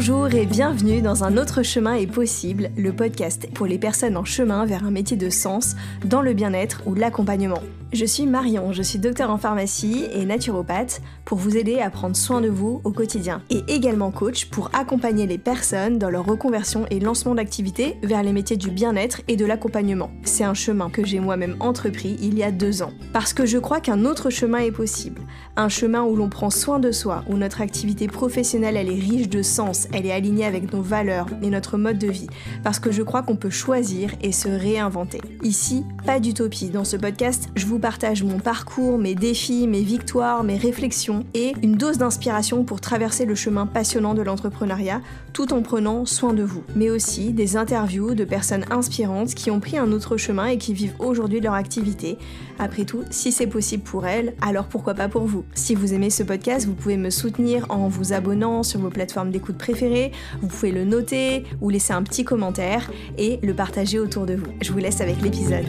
Bonjour et bienvenue dans Un autre chemin est possible, le podcast pour les personnes en chemin vers un métier de sens dans le bien-être ou l'accompagnement. Je suis Marion, je suis docteure en pharmacie et naturopathe pour vous aider à prendre soin de vous au quotidien et également coach pour accompagner les personnes dans leur reconversion et lancement d'activité vers les métiers du bien-être et de l'accompagnement. C'est un chemin que j'ai moi-même entrepris il y a 2 ans parce que je crois qu'un autre chemin est possible. Un chemin où l'on prend soin de soi, où notre activité professionnelle elle est riche de sens, elle est alignée avec nos valeurs et notre mode de vie, parce que je crois qu'on peut choisir et se réinventer. Ici, pas d'utopie. Dans ce podcast, je vous partage mon parcours, mes défis, mes victoires, mes réflexions et une dose d'inspiration pour traverser le chemin passionnant de l'entrepreneuriat tout en prenant soin de vous. Mais aussi des interviews de personnes inspirantes qui ont pris un autre chemin et qui vivent aujourd'hui leur activité. Après tout, si c'est possible pour elles, alors pourquoi pas pour vous? Si vous aimez ce podcast, vous pouvez me soutenir en vous abonnant sur vos plateformes d'écoute préférées, vous pouvez le noter ou laisser un petit commentaire et le partager autour de vous. Je vous laisse avec l'épisode.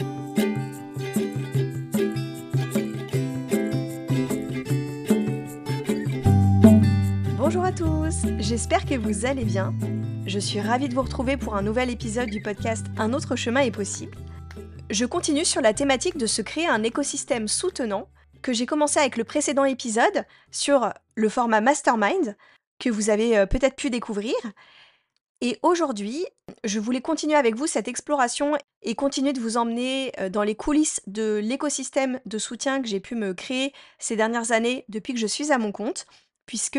Bonjour à tous, j'espère que vous allez bien. Je suis ravie de vous retrouver pour un nouvel épisode du podcast Un autre chemin est possible. Je continue sur la thématique de se créer un écosystème soutenant que j'ai commencé avec le précédent épisode sur le format Mastermind que vous avez peut-être pu découvrir. Et aujourd'hui, je voulais continuer avec vous cette exploration et continuer de vous emmener dans les coulisses de l'écosystème de soutien que j'ai pu me créer ces dernières années depuis que je suis à mon compte, puisque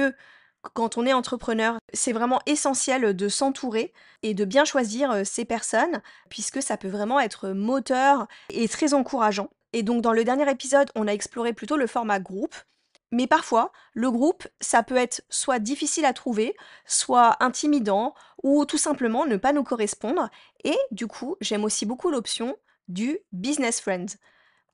quand on est entrepreneur, c'est vraiment essentiel de s'entourer et de bien choisir ces personnes, puisque ça peut vraiment être moteur et très encourageant. Et donc dans le dernier épisode, on a exploré plutôt le format groupe, mais parfois, le groupe, ça peut être soit difficile à trouver, soit intimidant, ou tout simplement ne pas nous correspondre. Et du coup, j'aime aussi beaucoup l'option du business friend.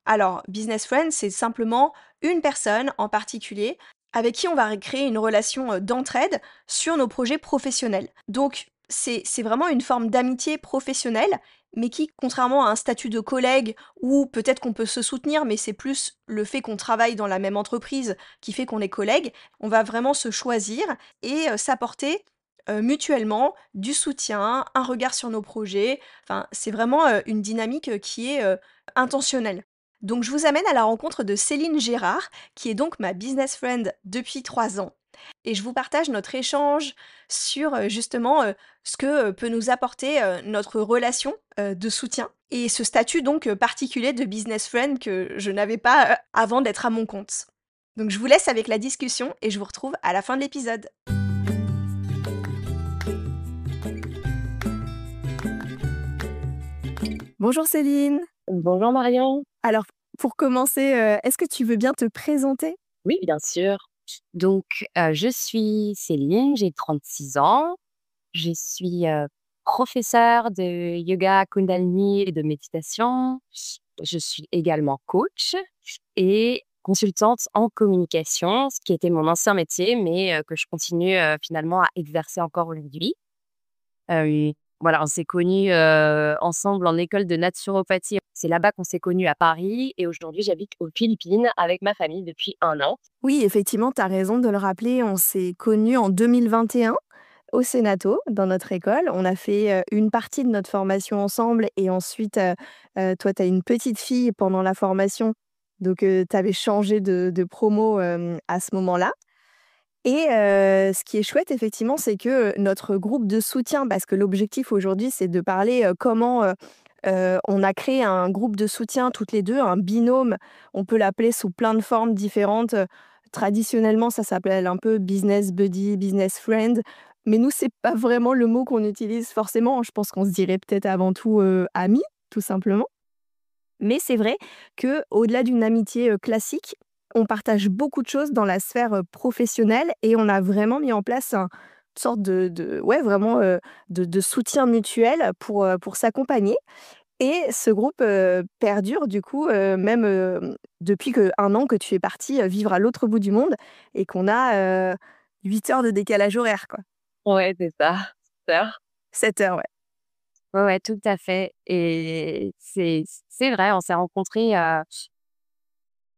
Alors, business friend, c'est simplement une personne en particulier avec qui on va créer une relation d'entraide sur nos projets professionnels. Donc, c'est vraiment une forme d'amitié professionnelle, mais qui, contrairement à un statut de collègue, où peut-être qu'on peut se soutenir, mais c'est plus le fait qu'on travaille dans la même entreprise qui fait qu'on est collègue, on va vraiment se choisir et s'apporter mutuellement du soutien, un regard sur nos projets. Enfin, c'est vraiment une dynamique qui est intentionnelle. Donc je vous amène à la rencontre de Céline Gérard, qui est donc ma business friend depuis 3 ans. Et je vous partage notre échange sur justement ce que peut nous apporter notre relation de soutien et ce statut donc particulier de business friend que je n'avais pas avant d'être à mon compte. Donc je vous laisse avec la discussion et je vous retrouve à la fin de l'épisode. Bonjour Céline. Bonjour Marion. Alors pour commencer, est-ce que tu veux bien te présenter? Oui, bien sûr. Donc, je suis Céline, j'ai 36 ans. Je suis professeure de yoga Kundalini et de méditation. Je suis également coach et consultante en communication, ce qui était mon ancien métier, mais que je continue finalement à exercer encore aujourd'hui. Voilà, on s'est connus ensemble en école de naturopathie. C'est là-bas qu'on s'est connus à Paris et aujourd'hui, j'habite aux Philippines avec ma famille depuis 1 an. Oui, effectivement, tu as raison de le rappeler, on s'est connus en 2021 au Sénato, dans notre école. On a fait une partie de notre formation ensemble et ensuite, toi, tu as une petite fille pendant la formation, donc tu avais changé de promo à ce moment-là. Et ce qui est chouette, effectivement, c'est que notre groupe de soutien, parce que l'objectif aujourd'hui, c'est de parler comment on a créé un groupe de soutien toutes les deux, un binôme. On peut l'appeler sous plein de formes différentes. Traditionnellement, ça s'appelle un peu business buddy, business friend. Mais nous, c'est pas vraiment le mot qu'on utilise forcément. Je pense qu'on se dirait peut-être avant tout amis, tout simplement. Mais c'est vrai que au-delà d'une amitié classique, on partage beaucoup de choses dans la sphère professionnelle et on a vraiment mis en place une sorte ouais, vraiment de soutien mutuel pour s'accompagner. Et ce groupe perdure du coup, même depuis 1 an que tu es partie vivre à l'autre bout du monde et qu'on a 8 heures de décalage horaire, quoi. Ouais, c'est ça. Super. 7 heures, ouais. Ouais, ouais, tout à fait et c'est vrai, on s'est rencontrés,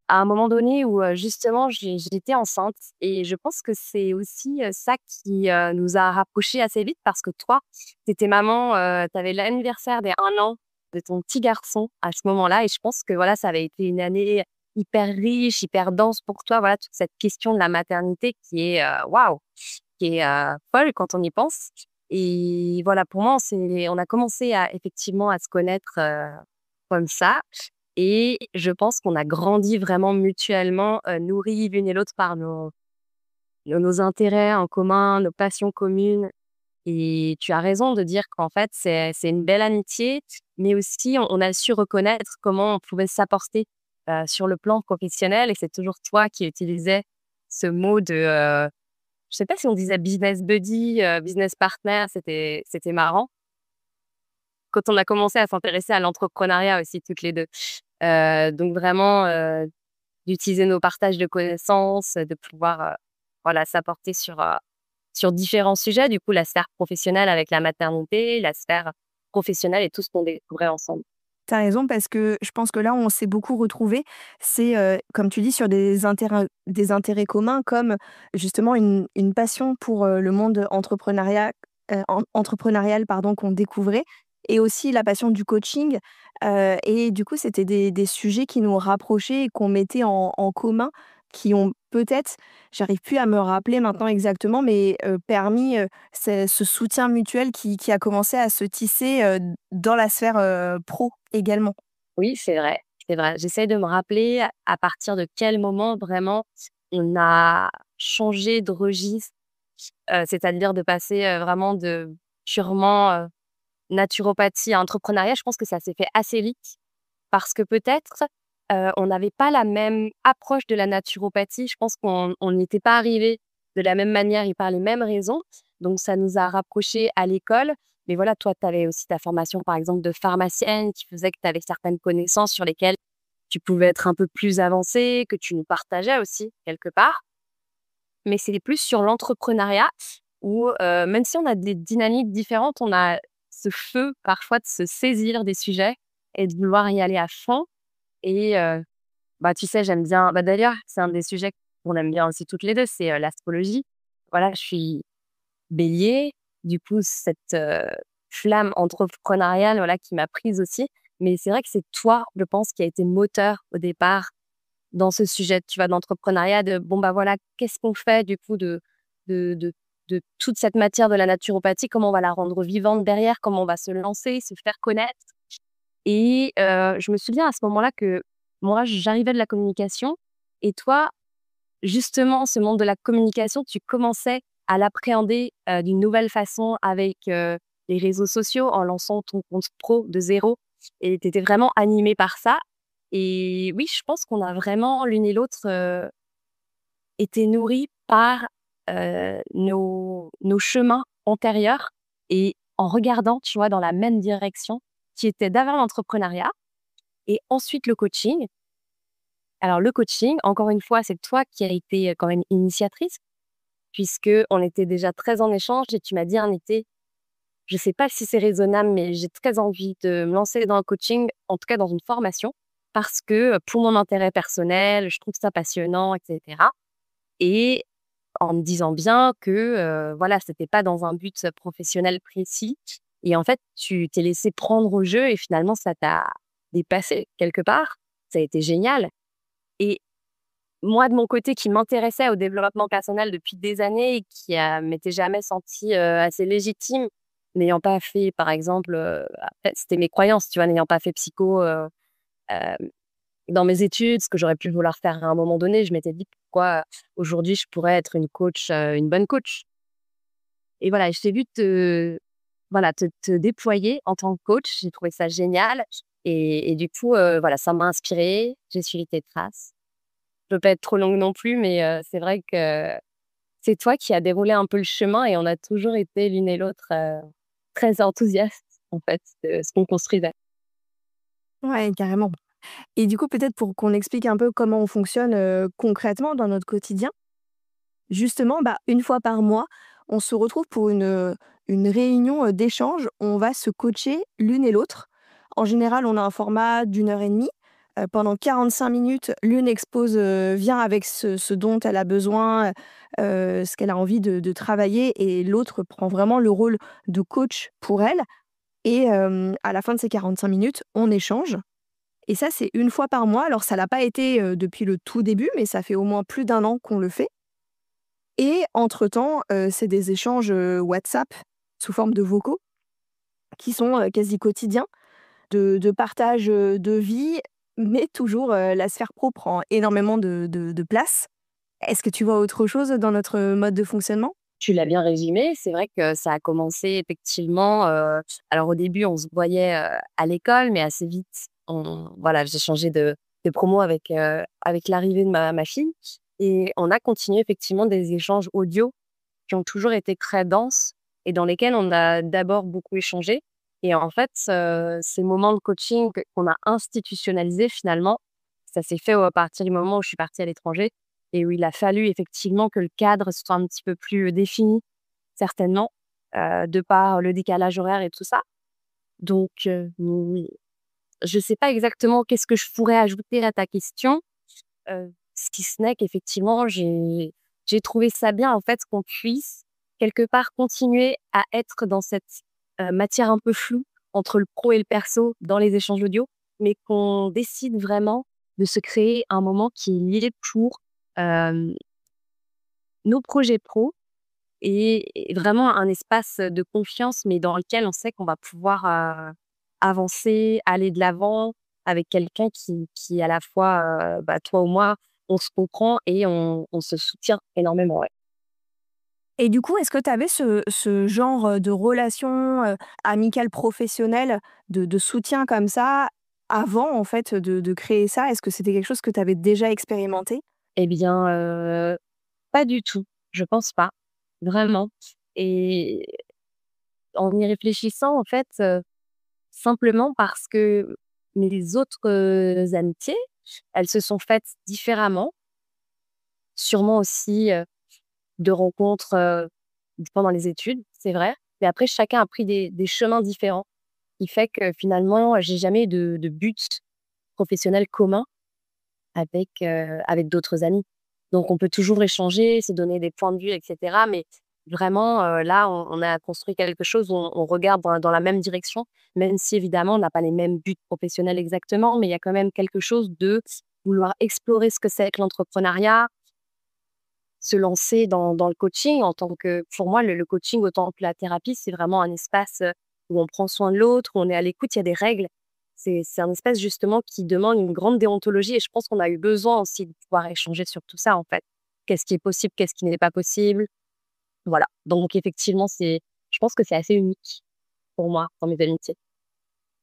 à un moment donné où, justement j'étais enceinte et je pense que c'est aussi, ça qui, nous a rapprochés assez vite parce que toi, tu étais maman, tu avais l'anniversaire des 1 an de ton petit garçon à ce moment-là et je pense que voilà, ça avait été une année hyper riche, hyper dense pour toi. Voilà, toute cette question de la maternité qui est, waouh, qui est, folle quand on y pense et voilà, pour moi, on a commencé à effectivement à se connaître, comme ça et je pense qu'on a grandi vraiment mutuellement, nourris l'une et l'autre par nos intérêts en commun, nos passions communes et tu as raison de dire qu'en fait, c'est une belle amitié, mais aussi on a su reconnaître comment on pouvait s'apporter, sur le plan professionnel et c'est toujours toi qui utilisais ce mot de, je sais pas si on disait business buddy, business partner, c'était marrant. Quand on a commencé à s'intéresser à l'entrepreneuriat aussi toutes les 2. Donc vraiment, d'utiliser nos partages de connaissances, de pouvoir, voilà, s'apporter sur différents sujets. Du coup, la sphère professionnelle avec la maternité, la sphère professionnelle et tout ce qu'on découvrait ensemble. T'as raison parce que je pense que là où on s'est beaucoup retrouvés, c'est, comme tu dis, sur des intérêts communs comme justement une passion pour, le monde entrepreneurial pardon, qu'on découvrait et aussi la passion du coaching, et du coup, c'était des sujets qui nous rapprochaient et qu'on mettait en commun, qui ont peut-être, j'arrive plus à me rappeler maintenant exactement, mais permis, ce soutien mutuel qui a commencé à se tisser, dans la sphère, pro également. Oui, c'est vrai, c'est vrai. J'essaie de me rappeler à partir de quel moment vraiment on a changé de registre, c'est-à-dire de passer, vraiment de purement, naturopathie à entrepreneuriat. Je pense que ça s'est fait assez vite parce que peut-être, on n'avait pas la même approche de la naturopathie. Je pense qu'on n'était pas arrivé de la même manière et par les mêmes raisons. Donc ça nous a rapprochés à l'école. Mais voilà, toi, tu avais aussi ta formation, par exemple, de pharmacienne qui faisait que tu avais certaines connaissances sur lesquelles tu pouvais être un peu plus avancée, que tu nous partageais aussi quelque part. Mais c'est plus sur l'entrepreneuriat où, même si on a des dynamiques différentes, on a ce feu parfois de se saisir des sujets et de vouloir y aller à fond et bah, tu sais, j'aime bien d'ailleurs, c'est un des sujets qu'on aime bien aussi toutes les 2, c'est, l'astrologie. Voilà, je suis Bélier, du coup cette, flamme entrepreneuriale, voilà, qui m'a prise aussi. Mais c'est vrai que c'est toi, je pense, qui a été moteur au départ dans ce sujet, tu vois, d'entrepreneuriat, de bon, bah, voilà, qu'est-ce qu'on fait du coup de de de toute cette matière de la naturopathie? Comment on va la rendre vivante derrière? Comment on va se lancer, se faire connaître? Et je me souviens à ce moment-là que moi, j'arrivais de la communication et toi, justement, ce monde de la communication, tu commençais à l'appréhender, d'une nouvelle façon avec, les réseaux sociaux en lançant ton compte pro de zéro et tu étais vraiment animée par ça et oui, je pense qu'on a vraiment l'une et l'autre, été nourries par, nos chemins antérieurs et en regardant, tu vois, dans la même direction qui était d'abord l'entrepreneuriat et ensuite le coaching. Alors le coaching, encore une fois, c'est toi qui as été, quand même initiatrice puisque on était déjà très en échange et tu m'as dit un été, je sais pas si c'est raisonnable, mais j'ai très envie de me lancer dans le coaching, en tout cas dans une formation, parce que, pour mon intérêt personnel, je trouve ça passionnant et cetera et en me disant bien que, voilà, c'était pas dans un but, professionnel précis et en fait, tu t'es laissé prendre au jeu et finalement ça t'a dépassé quelque part. Ça a été génial et moi, de mon côté, qui m'intéressais au développement personnel depuis des années et qui, m'était jamais sentie, assez légitime, n'ayant pas fait, par exemple, après c'était mes croyances, tu vois? N'ayant pas fait psycho, hem, dans mes études, ce que j'aurais pu vouloir faire à un moment donné, je m'étais dit: «Pourquoi, aujourd'hui, je pourrais être une coach, une bonne coach?» Et voilà, je t'ai vu te déployer en tant que coach. J'ai trouvé ça génial et du coup, voilà, ça m'a inspirée. J'ai suivi tes traces. Je veux pas être trop longue non plus, mais c'est vrai que c'est toi qui as déroulé un peu le chemin et on a toujours été l'une et l'autre, très enthousiastes, en fait, de ce qu'on construisait. Ouais, carrément. Et du coup, peut-être pour qu'on explique un peu comment on fonctionne, concrètement dans notre quotidien. Justement, bah, une fois par mois, on se retrouve pour une réunion, d'échange. On va se coacher l'une et l'autre. En général, on a un format d'1 heure et demie. pendant 45 minutes, l'une expose, vient avec ce dont elle a besoin, ce qu'elle a envie de travailler et l'autre prend vraiment le rôle de coach pour elle et à la fin de ces 45 minutes, on échange et ça, c'est une fois par mois. Alors ça l'a pas été, depuis le tout début, mais ça fait au moins plus d'un an qu'on le fait et entre-temps, c'est des échanges, WhatsApp sous forme de vocaux qui sont, quasi quotidiens de partage, de vie, mais toujours, la sphère pro prend énormément de place. Est-ce que tu vois autre chose dans notre mode de fonctionnement? Tu l'as bien résumé. C'est vrai que ça a commencé effectivement, alors au début, on se voyait, à l'école, mais assez vite, voilà, j'ai changé de promo avec l'arrivée de ma fille et on a continué effectivement des échanges audio qui ont toujours été très denses et dans lesquels on a d'abord beaucoup échangé et en fait, ces moments de coaching qu'on a institutionnalisés finalement, ça s'est fait à partir du moment où je suis partie à l'étranger et où il a fallu effectivement que le cadre soit un petit peu plus défini, certainement, de par le décalage horaire et tout ça. Donc, je ne sais pas exactement qu'est-ce que je pourrais ajouter à ta question, si ce n'est qu'effectivement, j'ai trouvé ça bien, en fait, qu'on puisse quelque part continuer à être dans cette, matière un peu floue entre le pro et le perso dans les échanges audio, mais qu'on décide vraiment de se créer un moment qui est lié pour, hem, nos projets pro et vraiment un espace de confiance, mais dans lequel on sait qu'on va pouvoir, avancer, aller de l'avant avec quelqu'un qui à la fois, toi ou moi, on se comprend et on se soutient énormément, ouais. Et du coup, est-ce que tu avais ce genre, de relation, amicale professionnelle, de soutien comme ça, avant en fait, de créer ça? Est-ce que c'était quelque chose que tu avais déjà expérimenté? Eh bien, pas du tout, je pense pas, vraiment et en y réfléchissant, en fait, simplement parce que mes autres, amitiés, elles se sont faites différemment, sûrement aussi, de rencontres, pendant les études, c'est vrai. Mais après chacun a pris des chemins différents, qui fait que finalement, j'ai jamais eu de but professionnel commun avec d'autres amis. Donc on peut toujours échanger, se donner des points de vue et cetera, mais vraiment, là, on a construit quelque chose où on regarde dans la même direction, même si évidemment on n'a pas les mêmes buts professionnels exactement, mais il y a quand même quelque chose de vouloir explorer ce que c'est que l'entrepreneuriat, se lancer dans le coaching en tant que pour moi, le coaching autant que la thérapie, c'est vraiment un espace, où on prend soin de l'autre, où on est à l'écoute, il y a des règles. C'est un espace justement qui demande une grande déontologie et je pense qu'on a eu besoin aussi de pouvoir échanger sur tout ça, en fait. Qu'est-ce qui est possible, qu'est-ce qui n'est pas possible? Voilà. Donc effectivement, je pense que c'est assez unique pour moi dans mes amitiés.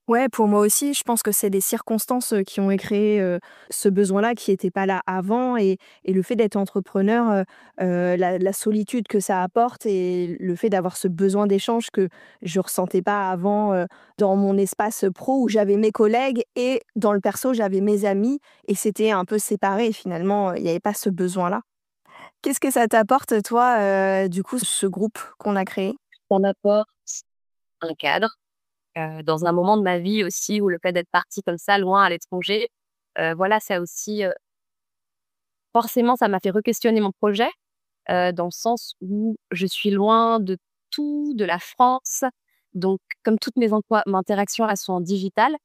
Ouais, pour moi aussi, je pense que c'est des circonstances, qui ont créé, ce besoin-là qui était pas là avant et le fait d'être entrepreneur, la solitude que ça apporte et le fait d'avoir ce besoin d'échange que je ressentais pas avant, dans mon espace, pro où j'avais mes collègues et dans le perso, j'avais mes amis et c'était un peu séparé finalement, il y avait pas ce besoin-là. Qu'est-ce que ça t'apporte toi, du coup, ce groupe qu'on a créé? Ça m'apporte un cadre, dans un moment de ma vie aussi où le fait d'être partie comme ça, loin à l'étranger, voilà, ça aussi, forcément, ça m'a fait re-questionner mon projet. Dans le sens où je suis loin de tout, de la France. Donc, comme toutes mes interactions, elles sont en digital,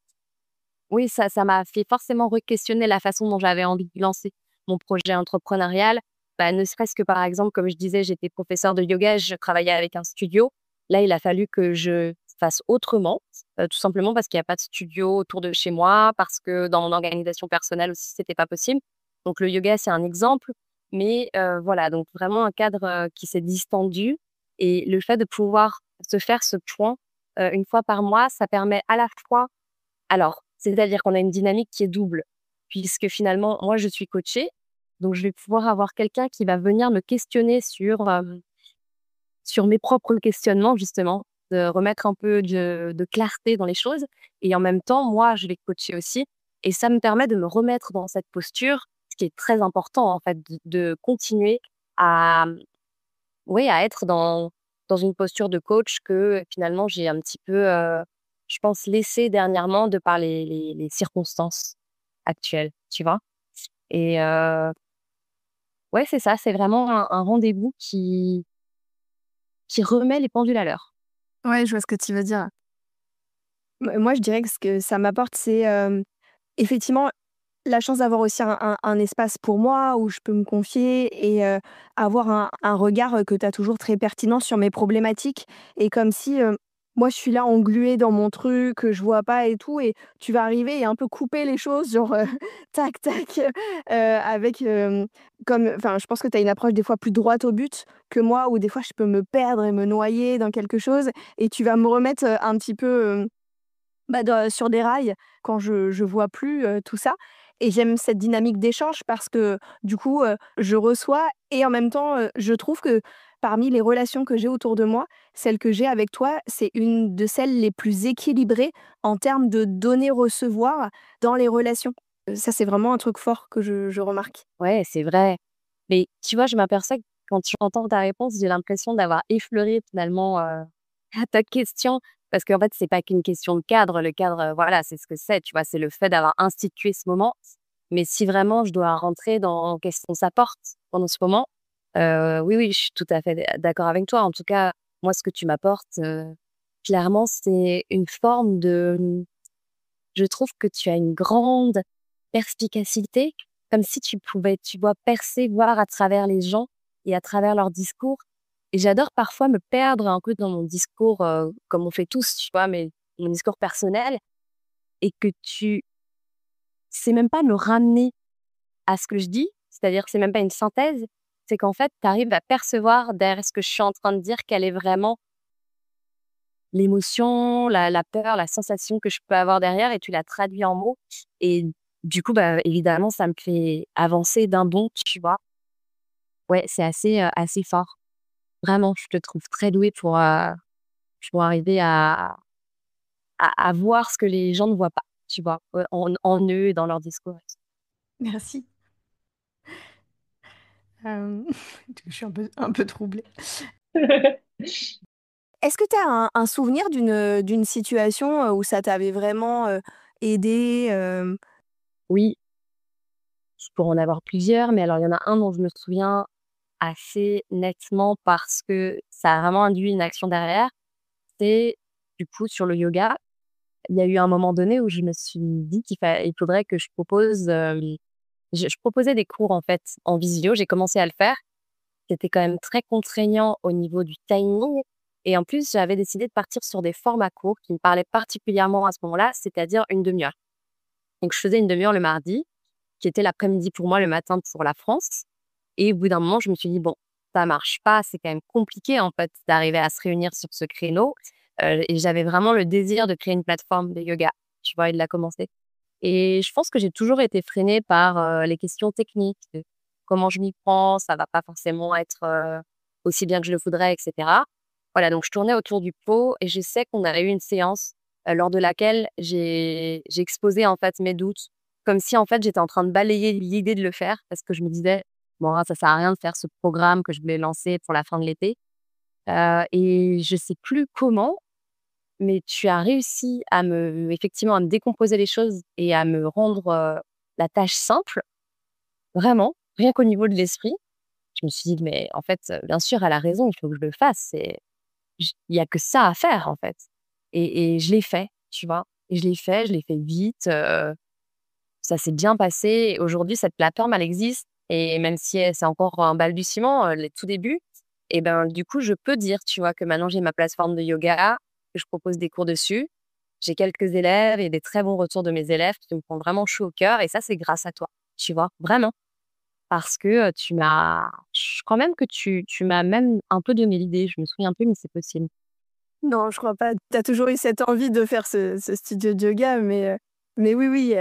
oui, ça m'a fait forcément re-questionner la façon dont j'avais envie de lancer mon projet entrepreneurial. Bah, ne serait-ce que, par exemple, comme je disais, j'étais professeure de yoga, je travaillais avec un studio. Là, il a fallu que je fasse autrement, tout simplement parce qu'il y a pas de studio autour de chez moi, parce que dans mon organisation personnelle aussi, c'était pas possible. Donc le yoga, c'est un exemple, mais voilà, donc vraiment un cadre, qui s'est distendu et le fait de pouvoir se faire ce point, une fois par mois, ça permet à la fois alors, c'est-à-dire qu'on a une dynamique qui est double, puisque finalement, moi, je suis coachée, donc je vais pouvoir avoir quelqu'un qui va venir me questionner sur mes propres questionnements, justement, de remettre un peu de clarté dans les choses. Et en même temps, moi, je vais coacher aussi. Et ça me permet de me remettre dans cette posture, ce qui est très important, en fait, de continuer à, oui, à être dans une posture de coach que finalement j'ai un petit peu, je pense, laissé dernièrement de par les circonstances. actuelle, tu vois? Et ouais, c'est ça, c'est vraiment un rendez-vous qui remet les pendules à l'heure. Ouais, je vois ce que tu veux dire. Moi, je dirais que ce que ça m'apporte, c'est, effectivement, la chance d'avoir aussi un espace pour moi où je peux me confier et avoir un regard, que tu as toujours très pertinent sur mes problématiques et comme si, moi je suis là engluée dans mon truc, que je vois pas et tout et tu vas arriver et un peu couper les choses genre, tac tac, avec, comme enfin je pense que tu as une approche des fois plus droite au but que moi où des fois je peux me perdre et me noyer dans quelque chose et tu vas me remettre, un petit peu, bah, sur des rails quand je vois plus, tout ça et j'aime cette dynamique d'échange parce que du coup, je reçois et en même temps, je trouve que parmi les relations que j'ai autour de moi, celle que j'ai avec toi, c'est une de celles les plus équilibrées en termes de donner-recevoir dans les relations. Ça, c'est vraiment un truc fort que je remarque. Ouais, c'est vrai. Mais tu vois, je m'aperçois que quand j'entends ta réponse, j'ai l'impression d'avoir effleuré finalement, ta question. Parce qu'en fait, c'est pas qu'une question de cadre. Le cadre, voilà, c'est ce que c'est, tu vois? C'est le fait d'avoir institué ce moment. Mais si vraiment je dois rentrer dans qu'est-ce qu'on s'apporte pendant ce moment, oui, oui, je suis tout à fait d'accord avec toi. En tout cas, moi, ce que tu m'apportes, clairement, c'est une forme de, je trouve que tu as une grande perspicacité, comme si tu pouvais, tu vois, percer, voir à travers les gens et à travers leurs discours. Et j'adore parfois me perdre un peu dans mon discours, comme on fait tous, tu vois, mais mon discours personnel, et que tu sais même pas me ramener à ce que je dis, c'est-à-dire que c'est même pas une synthèse, c'est qu'en fait, tu arrives à percevoir derrière ce que je suis en train de dire, quelle est vraiment l'émotion, la peur, la sensation que je peux avoir derrière et tu la traduis en mots et du coup, bah, évidemment, ça me fait avancer d'un bond, tu vois? Ouais, c'est assez fort. Vraiment, je te trouve très douée pour arriver à voir ce que les gens ne voient pas, tu vois? En eux et dans leur discours. Merci. Hem, je suis un peu troublée. Est-ce que tu as un souvenir d'une situation, où ça t'avait vraiment, aidé, Oui, je pourrais en avoir plusieurs, mais alors il y en a un dont je me souviens assez nettement parce que ça a vraiment induit une action derrière. C'est du coup sur le yoga. Il y a eu un moment donné où je me suis dit il faudrait que je propose, je proposais des cours en fait en visio. J'ai commencé à le faire. C'était quand même très contraignant au niveau du timing et en plus, j'avais décidé de partir sur des formats courts qui me parlaient particulièrement à ce moment-là, c'est-à-dire une demi-heure. Donc je faisais une demi-heure le mardi, qui était l'après-midi pour moi, le matin pour la France et au bout d'un moment, je me suis dit: «Bon, ça marche pas, c'est quand même compliqué en fait d'arriver à se réunir sur ce créneau». Et j'avais vraiment le désir de créer une plateforme de yoga, tu vois? Et de la commencer. Et je pense que j'ai toujours été freinée par, les questions techniques, de comment je m'y prends, ça va pas forcément être, aussi bien que je le voudrais et cetera. Voilà, donc je tournais autour du pot et je sais qu'on a eu une séance, lors de laquelle j'ai exposé, en fait, mes doutes, comme si, en fait, j'étais en train de balayer l'idée de le faire parce que je me disais: «Bon, ça sert à rien de faire ce programme que je voulais lancer pour la fin de l'été». Et je sais plus comment, mais tu as réussi à me effectivement, à me décomposer les choses et à me rendre, la tâche simple, vraiment, rien qu'au niveau de l'esprit. Je me suis dit: «Mais en fait, bien sûr, elle a raison, il faut que je le fasse, il y a que ça à faire, en fait». Et je l'ai fait, tu vois? Et je l'ai fait vite, ça s'est bien passé et aujourd'hui, cette plateforme, elle existe et même si c'est encore un balbutiement, les tout débuts et ben, du coup, je peux dire, tu vois, que maintenant j'ai ma plateforme de yoga, que je propose des cours dessus. J'ai quelques élèves et des très bons retours de mes élèves qui me font vraiment chaud au cœur et ça, c'est grâce à toi, tu vois? Vraiment. Parce que, je crois même que tu m'as même un peu donné l'idée, je me souviens plus, mais c'est possible. non, je crois pas. Tu as toujours eu cette envie de faire ce studio de yoga, mais oui, oui,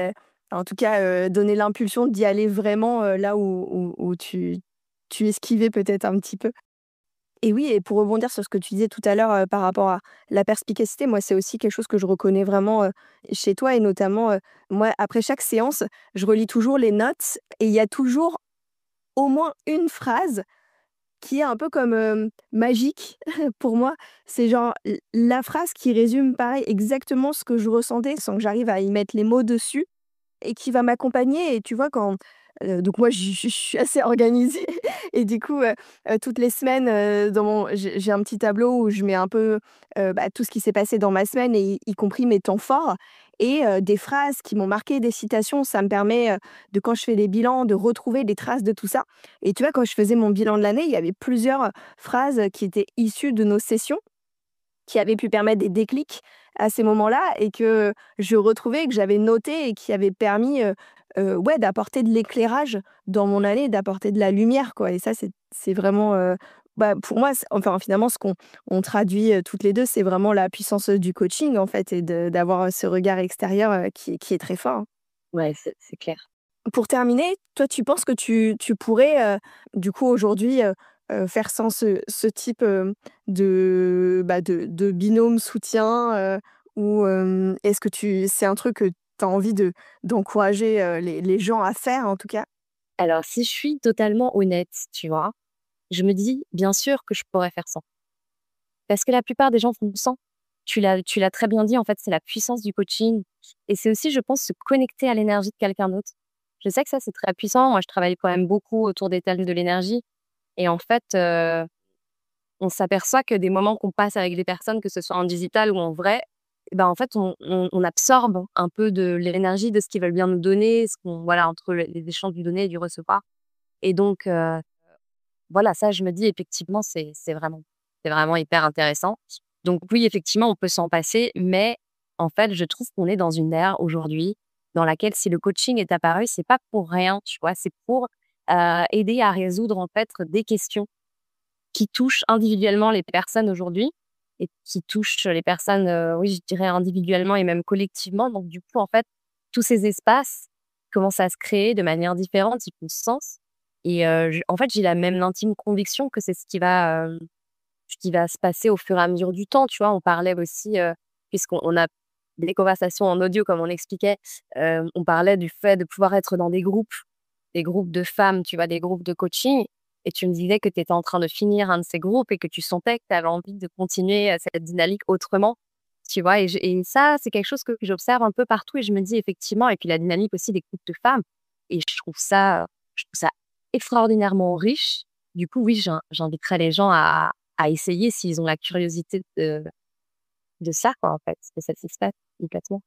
en tout cas, donner l'impulsion d'y aller vraiment, là où tu esquivais peut-être un petit peu. Et oui et pour rebondir sur ce que tu disais tout à l'heure, par rapport à la perspicacité, moi, c'est aussi quelque chose que je reconnais vraiment, chez toi et notamment, moi, après chaque séance, je relis toujours les notes et il y a toujours au moins une phrase qui est un peu comme, magique pour moi. C'est genre la phrase qui résume pareil exactement ce que je ressentais sans que j'arrive à y mettre les mots dessus et qui va m'accompagner et tu vois quand donc moi je suis assez organisée et du coup, toutes les semaines, dans mon j'ai un petit tableau où je mets un peu, bah, tout ce qui s'est passé dans ma semaine et y compris mes temps forts et des phrases qui m'ont marqué, des citations. Ça me permet, de quand je fais les bilans, de retrouver des traces de tout ça et tu vois, quand je faisais mon bilan de l'année, il y avait plusieurs, phrases qui étaient issues de nos sessions qui avaient pu permettre des déclics à ces moments-là et que je retrouvais, que j'avais noté et qui avaient permis, ouais, d'apporter de l'éclairage dans mon année, d'apporter de la lumière, quoi et ça, c'est vraiment, bah, pour moi, c'est enfin, finalement, ce qu'on on traduit, toutes les 2, c'est vraiment la puissance, du coaching, en fait et d'avoir, ce regard extérieur, qui est très fort, hein. Ouais, c'est clair. Pour terminer, toi, tu penses que tu pourrais, du coup, aujourd'hui, faire sans ce type, de binôme soutien, ou, est-ce que c'est un truc que tu as envie d'encourager, les gens à faire, en tout cas? Alors si je suis totalement honnête, tu vois? Je me dis: «Bien sûr que je pourrais faire sans». Parce que la plupart des gens font sans. Tu l'as très bien dit, en fait, c'est la puissance du coaching et c'est aussi, je pense, se connecter à l'énergie de quelqu'un d'autre. Je sais que ça, c'est très puissant. Moi, je travaille quand même beaucoup autour des thèmes de l'énergie et en fait, on s'aperçoit que des moments qu'on passe avec des personnes, que ce soit en digital ou en vrai, eh ben, en fait, on absorbe un peu de l'énergie de ce qu'ils veulent bien nous donner, ce qu'on voilà, entre les échanges du donner et du recevoir et donc voilà, ça, je me dis effectivement, c'est vraiment hyper intéressant. Donc oui, effectivement, on peut s'en passer, mais en fait, je trouve qu'on est dans une ère aujourd'hui dans laquelle si le coaching est apparu, c'est pas pour rien, tu vois? C'est pour, aider à résoudre, en fait, des questions qui touchent individuellement les personnes aujourd'hui et qui touchent les personnes, oui, je dirais individuellement et même collectivement. Donc du coup, en fait, tous ces espaces commencent à se créer de manière différente, ils font sens et j en fait, j'ai la même intime conviction que c'est ce qui va se passer au fur et à mesure du temps, tu vois? On parlait aussi, puisqu'on a des conversations en audio comme on expliquait, on parlait du fait de pouvoir être dans des groupes de femmes, tu vois? Des groupes de coaching et tu me disais que tu étais en train de finir un de ces groupes et que tu sentais que tu avais envie de continuer, cette dynamique autrement, tu vois? Et ça, c'est quelque chose que j'observe un peu partout et je me dis effectivement et puis la dynamique aussi des groupes de femmes et je trouve ça extraordinairement riche. Du coup, oui, j'inviterais les gens à essayer s'ils ont la curiosité de ça, quoi, en fait, de cet espace complètement.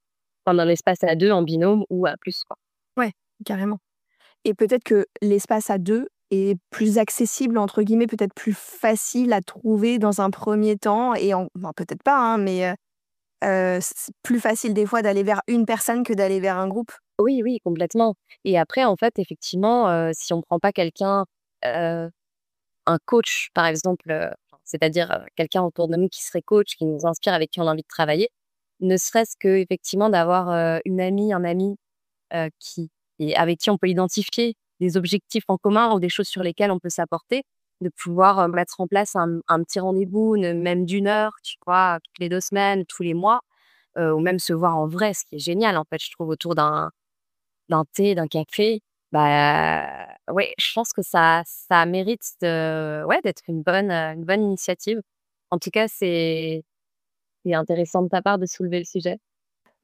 Enfin, d'un espace à 2 en binôme ou à plus, quoi. Ouais, carrément et peut-être que l'espace à 2 est plus «accessible» entre guillemets, peut-être plus facile à trouver dans un premier temps et peut-être pas, hein, mais c'est plus facile des fois d'aller vers une personne que d'aller vers un groupe. Oui, oui, complètement et après, en fait, effectivement, si on prend pas quelqu'un, heu, un coach, par exemple, c'est-à-dire, quelqu'un autour de nous qui serait coach, qui nous inspire, avec qui on a envie de travailler, ne serait-ce qu'effectivement d'avoir, une amie, un ami qui et avec qui on peut identifier des objectifs en commun ou des choses sur lesquelles on peut s'apporter, de pouvoir, mettre en place un petit rendez-vous, même d'1 heure, tu vois? Toutes les 2 semaines, tous les mois, ou même se voir en vrai, ce qui est génial, en fait, je trouve, autour d'un thé, d'un café. Bah, ouais, je pense que ça mérite de ouais, d'être une bonne initiative. En tout cas, c'est intéressant de ta part de soulever le sujet.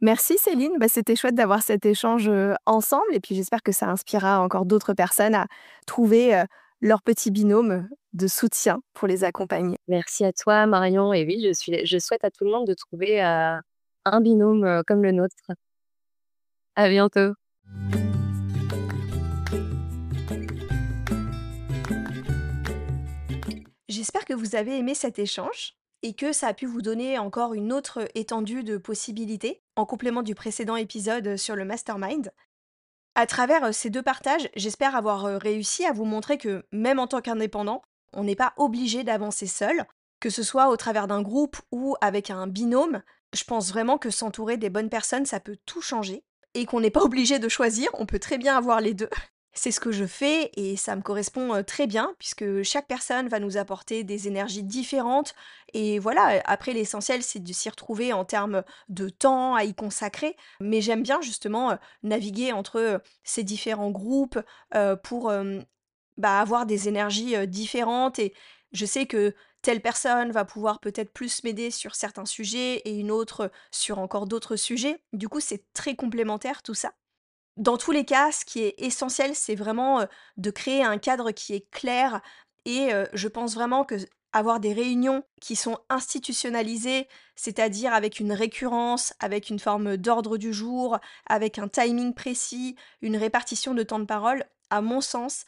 Merci Céline, bah, c'était chouette d'avoir cet échange, ensemble et puis j'espère que ça inspirera encore d'autres personnes à trouver, leur petit binôme de soutien pour les accompagner. Merci à toi Marion et oui, je souhaite à tout le monde de trouver, un binôme, comme le nôtre. À bientôt. J'espère que vous avez aimé cet échange et que ça a pu vous donner encore une autre étendue de possibilités, en complément du précédent épisode sur le mastermind. À travers, ces 2 partages, j'espère avoir, réussi à vous montrer que, même en tant qu'indépendant, on n'est pas obligé d'avancer seul, que ce soit au travers d'un groupe ou avec un binôme. Je pense vraiment que s'entourer des bonnes personnes, ça peut tout changer et qu'on n'est pas obligé de choisir, on peut très bien avoir les 2. C'est ce que je fais et ça me correspond, très bien puisque chaque personne va nous apporter des énergies différentes et voilà, après l'essentiel c'est de s'y retrouver en termes de temps à y consacrer. Mais j'aime bien justement, naviguer entre, ces différents groupes, pour, bah, avoir des énergies, différentes et je sais que telle personne va pouvoir peut-être plus m'aider sur certains sujets et une autre, sur encore d'autres sujets. Du coup, c'est très complémentaire tout ça Dans tous les cas, ce qui est essentiel, c'est vraiment, de créer un cadre qui est clair et je pense vraiment que avoir des réunions qui sont institutionnalisées, c'est-à-dire avec une récurrence, avec une forme d'ordre du jour, avec un timing précis, une répartition de temps de parole, à mon sens,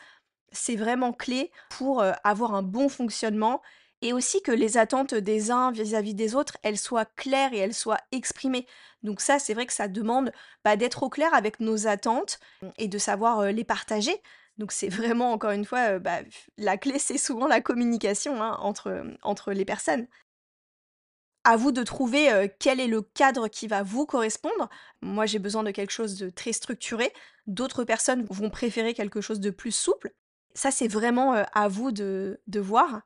c'est vraiment clé pour, avoir un bon fonctionnement et aussi que les attentes des uns vis-à-vis des autres, elles soient claires et elles soient exprimées. Donc ça, c'est vrai que ça demande, d'être au clair avec nos attentes et de savoir, les partager. Donc c'est vraiment encore une fois, la clé, c'est souvent la communication, hein, entre les personnes. À vous de trouver, quel est le cadre qui va vous correspondre. Moi, j'ai besoin de quelque chose de très structuré. D'autres personnes vont préférer quelque chose de plus souple. Ça, c'est vraiment, à vous de voir.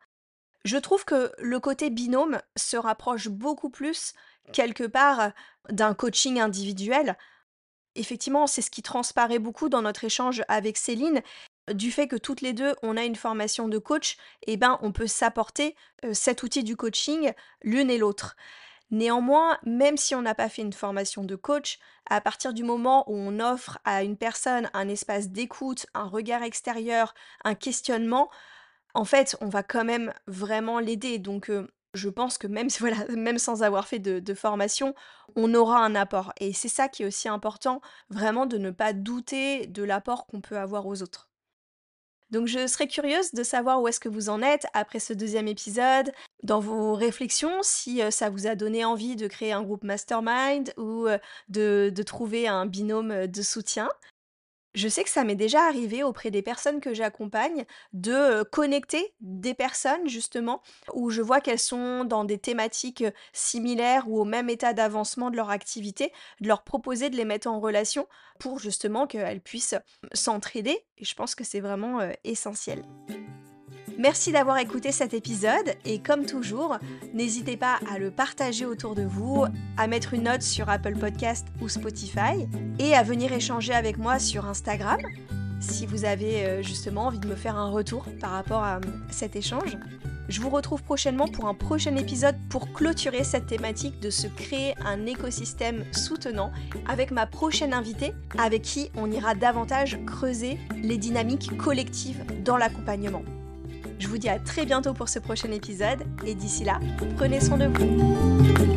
Je trouve que le côté binôme se rapproche beaucoup plus, quelque part, d'un coaching individuel. Effectivement, c'est ce qui transparaît beaucoup dans notre échange avec Céline. Du fait que toutes les 2 on a une formation de coach, on peut s'apporter, cet outil du coaching l'une et l'autre. Néanmoins, même si on n'a pas fait une formation de coach, à partir du moment où on offre à une personne un espace d'écoute, un regard extérieur, un questionnement, en fait, on va quand même vraiment l'aider. Donc, je pense que même voilà, même sans avoir fait de formation, on aura un apport et c'est ça qui est aussi important, vraiment de ne pas douter de l'apport qu'on peut avoir aux autres. Donc je serais curieuse de savoir où est-ce que vous en êtes après ce deuxième épisode, dans vos réflexions, si, ça vous a donné envie de créer un groupe mastermind ou, de trouver un binôme, de soutien. Je sais que ça m'est déjà arrivé auprès des personnes que j'accompagne de, connecter des personnes justement où je vois qu'elles sont dans des thématiques, similaires ou au même état d'avancement de leur activité, de leur proposer de les mettre en relation pour justement qu'elles puissent s'entraider et je pense que c'est vraiment, essentiel. Merci d'avoir écouté cet épisode et comme toujours, n'hésitez pas à le partager autour de vous, à mettre une note sur Apple Podcast ou Spotify et à venir échanger avec moi sur Instagram si vous avez justement envie de me faire un retour par rapport à cet échange. Je vous retrouve prochainement pour un prochain épisode pour clôturer cette thématique de se créer un écosystème soutenant avec ma prochaine invitée avec qui on ira davantage creuser les dynamiques collectives dans l'accompagnement. Je vous dis à très bientôt pour ce prochain épisode et d'ici là, prenez soin de vous.